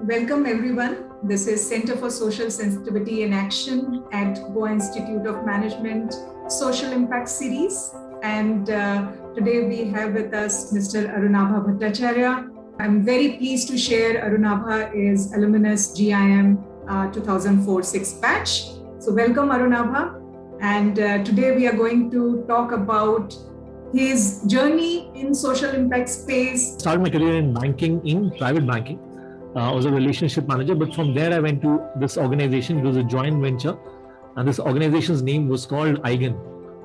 Welcome everyone. This is Center for Social Sensitivity and Action at Goa Institute of Management Social Impact Series. And today we have with us Mr. Arunabha Bhattacharya. I'm very pleased to share Arunabha is Alumnus GIM 2004-6 batch. So welcome Arunabha. And today we are going to talk about his journey in social impact space. Started my career in banking, in private banking. I was a relationship manager, but from there I went to this organization. It was a joint venture, and this organization's name was called GIM.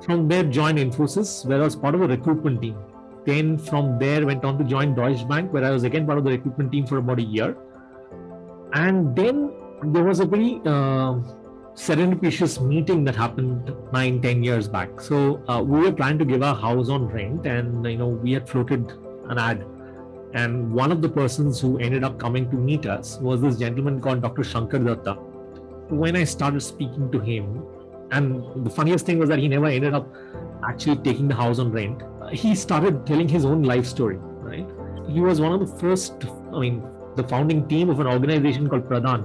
From there, joined Infosys, where I was part of a recruitment team. Then from there, went on to join Deutsche Bank, where I was again part of the recruitment team for about a year. And then there was a very serendipitous meeting that happened 9-10 years back. So we were planning to give our house on rent, and we had floated an ad. And one of the persons who ended up coming to meet us was this gentleman called Dr. Shankar Datta. When I started speaking to him, and the funniest thing was that he never ended up actually taking the house on rent. He started telling his own life story, right? He was one of the first, the founding team of an organization called Pradhan,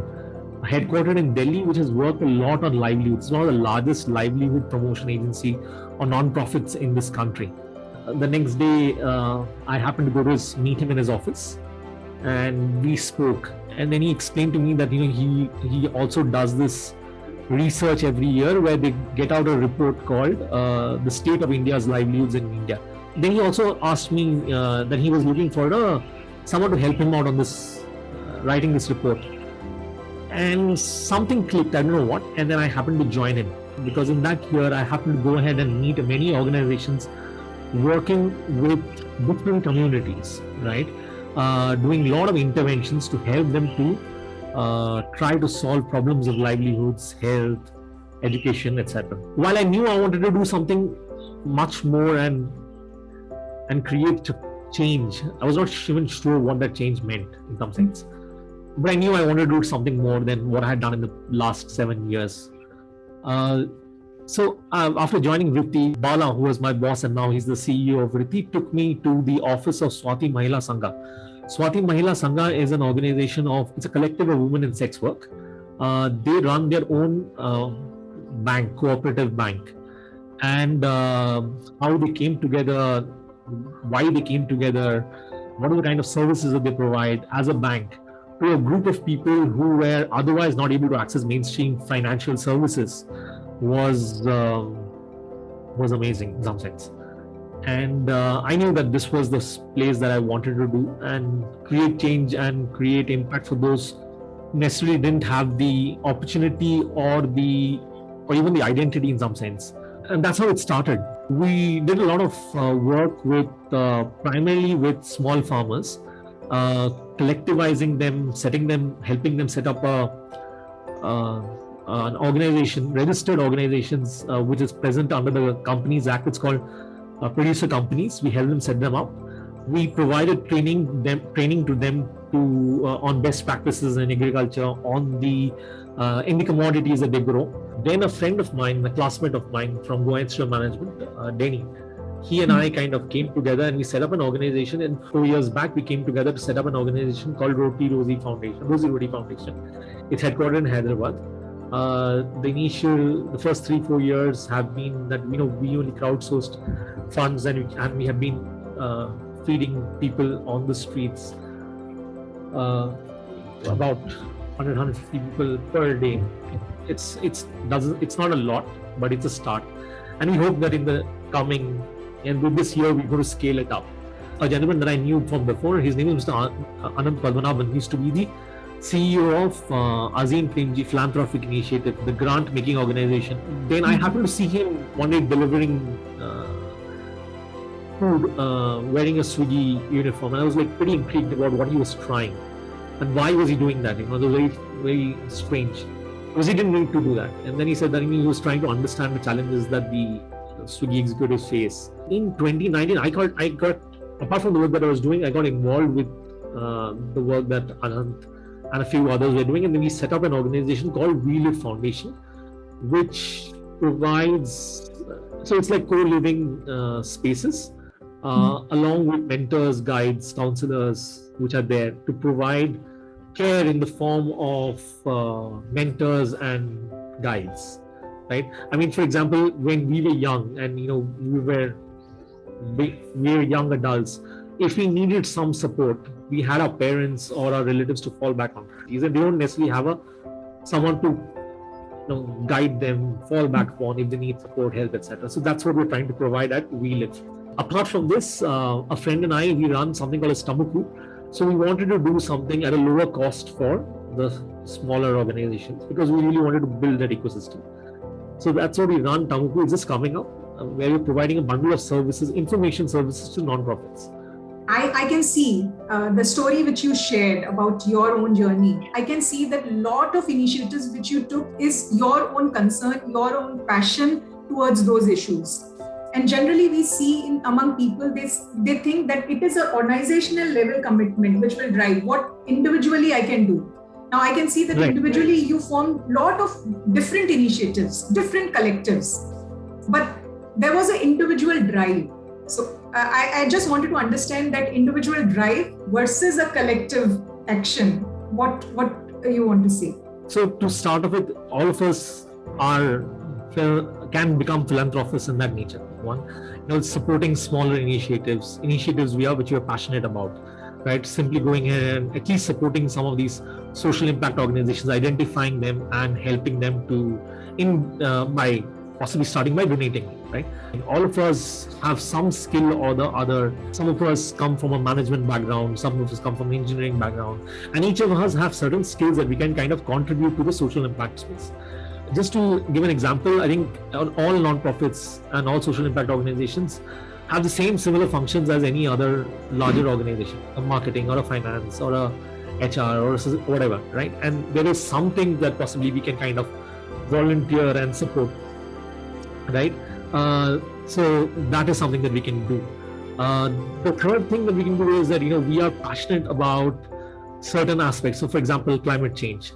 headquartered in Delhi, which has worked a lot on livelihoods. It's one of the largest livelihood promotion agency or non-profits in this country. The next day, I happened to go to meet him in his office, and we spoke. And then he explained to me that he also does this research every year where they get out a report called the State of India's Livelihoods in India. Then he also asked me that he was looking for someone to help him out on this writing this report. And something clicked, I don't know what, and then I happened to join him, because in that year I happened to go ahead and meet many organizations working with different communities, right? Doing a lot of interventions to help them to try to solve problems of livelihoods, health, education, etc. While I knew I wanted to do something much more and create change, I was not even sure what that change meant in some sense. But I knew I wanted to do something more than what I had done in the last 7 years. So after joining Vritti, Bala, who was my boss and now he's the CEO of Vritti, took me to the office of Swati Mahila Sangha. Swati Mahila Sangha is an organization it's a collective of women in sex work. They run their own bank, cooperative bank. And how they came together, why they came together, what are the kind of services that they provide as a bank to a group of people who were otherwise not able to access mainstream financial services was amazing in some sense. And I knew that this was the place that I wanted to do and create change and create impact for those who necessarily didn't have the opportunity or even the identity in some sense. And that's how it started. We did a lot of work with primarily with small farmers, collectivizing them, helping them set up an organization, registered organizations, which is present under the Companies Act. It's called producer companies. We helped them set them up. We provided training to them on best practices in agriculture, in the commodities that they grow. Then a friend of mine, a classmate of mine from Goa Institute of Management, Denny, he and I kind of came together and we set up an organization. And 4 years back, we came together to set up an organization called Roti Roti Foundation. It's headquartered in Hyderabad. The first 3-4 years have been that we only crowdsourced funds and we have been feeding people on the streets, about 100-150 people per day. It's not a lot, but it's a start, and we hope that in the coming and with this year we're going to scale it up. A gentleman that I knew from before, his name is Mr. Anand Padmanabhan. He used to be the CEO of Azim Premji Philanthropic Initiative, the grant-making organization. Then I happened to see him one day delivering food, wearing a Swiggy uniform, and I was pretty intrigued about what he was trying and why was he doing that. It was very, very strange because he didn't need to do that. And then he said that he was trying to understand the challenges that the Swiggy executives face. In 2019, I got apart from the work that I was doing, I got involved with the work that Anand and a few others were doing, and then we set up an organization called We Live Foundation, which provides, so it's like co-living spaces along with mentors, guides, counselors, which are there to provide care in the form of mentors and guides, right? I mean, for example, when we were young and we were young adults, if we needed some support, we had our parents or our relatives to fall back on. They don't necessarily have someone to guide them, fall back upon if they need support, help, etc. So that's what we're trying to provide at We Live. Apart from this, a friend and I, we run something called a stomach group. So we wanted to do something at a lower cost for the smaller organizations because we really wanted to build that ecosystem. So that's what we run. Tamuku is just coming up, where we're providing a bundle of services, information services to nonprofits. I can see the story which you shared about your own journey. I can see that a lot of initiatives which you took is your own concern, your own passion towards those issues. And generally we see among people, they think that it is an organizational level commitment which will drive what individually I can do. Now I can see that individually you form a lot of different initiatives, different collectives, but there was an individual drive. So I just wanted to understand that individual drive versus a collective action. What you want to say? So to start off with, all of us can become philanthropists in that nature. One, supporting smaller initiatives which we are passionate about, right? Simply going ahead and at least supporting some of these social impact organizations, identifying them and helping them by possibly starting by donating, right? And all of us have some skill or the other. Some of us come from a management background, some of us come from an engineering background, and each of us have certain skills that we can kind of contribute to the social impact space. Just to give an example, I think all nonprofits and all social impact organizations have the same similar functions as any other larger organization, a marketing or a finance or a HR or whatever, right? And there is something that possibly we can kind of volunteer and support, right? So that is something that we can do. The third thing that we can do is that we are passionate about certain aspects. So for example, climate change,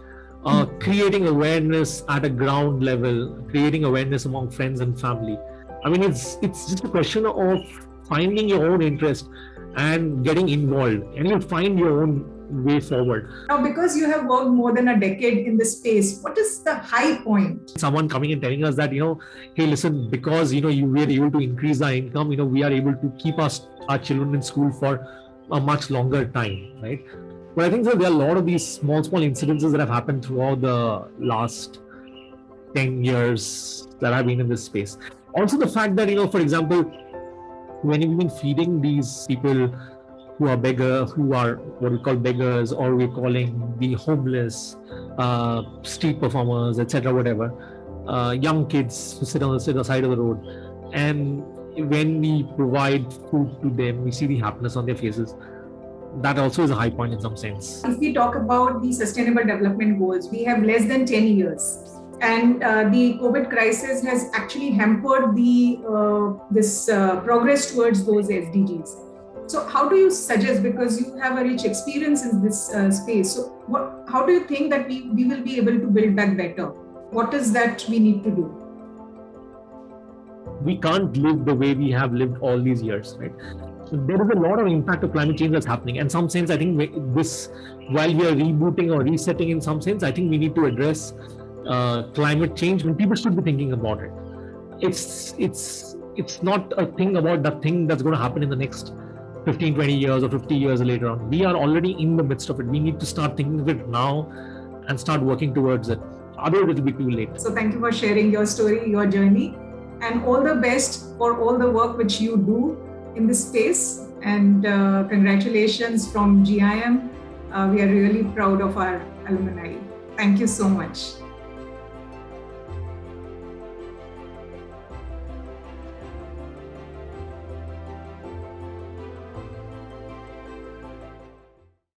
creating awareness at a ground level, creating awareness among friends and family. I mean, it's just a question of finding your own interest and getting involved, and you'll find your own way forward. Now, because you have worked more than a decade in this space, what is the high point? Someone coming and telling us that, hey, listen, because, we were able to increase our income, we are able to keep our children in school for a much longer time, right? But I think that there are a lot of these small incidences that have happened throughout the last 10 years that I've been in this space. Also the fact that, for example, when you've been feeding these people who are what we call beggars, or we're calling the homeless, street performers, etc., whatever, young kids who sit on the side of the road. And when we provide food to them, we see the happiness on their faces. That also is a high point in some sense. If we talk about the Sustainable Development Goals, we have less than 10 years. And the COVID crisis has actually hampered this progress towards those SDGs. So how do you suggest, because you have a rich experience in this space, so how do you think that we will be able to build back better? What is that we need to do? We can't live the way we have lived all these years, right? So there is a lot of impact of climate change that's happening. In some sense, I think while we are rebooting or resetting in some sense, I think we need to address climate change when people should be thinking about it. It's not a thing about the thing that's going to happen in the next 15, 20 years or 50 years later on. We are already in the midst of it. We need to start thinking of it now and start working towards it. Otherwise, it will be too late. So thank you for sharing your story, your journey, and all the best for all the work which you do in this space. And congratulations from GIM. We are really proud of our alumni. Thank you so much.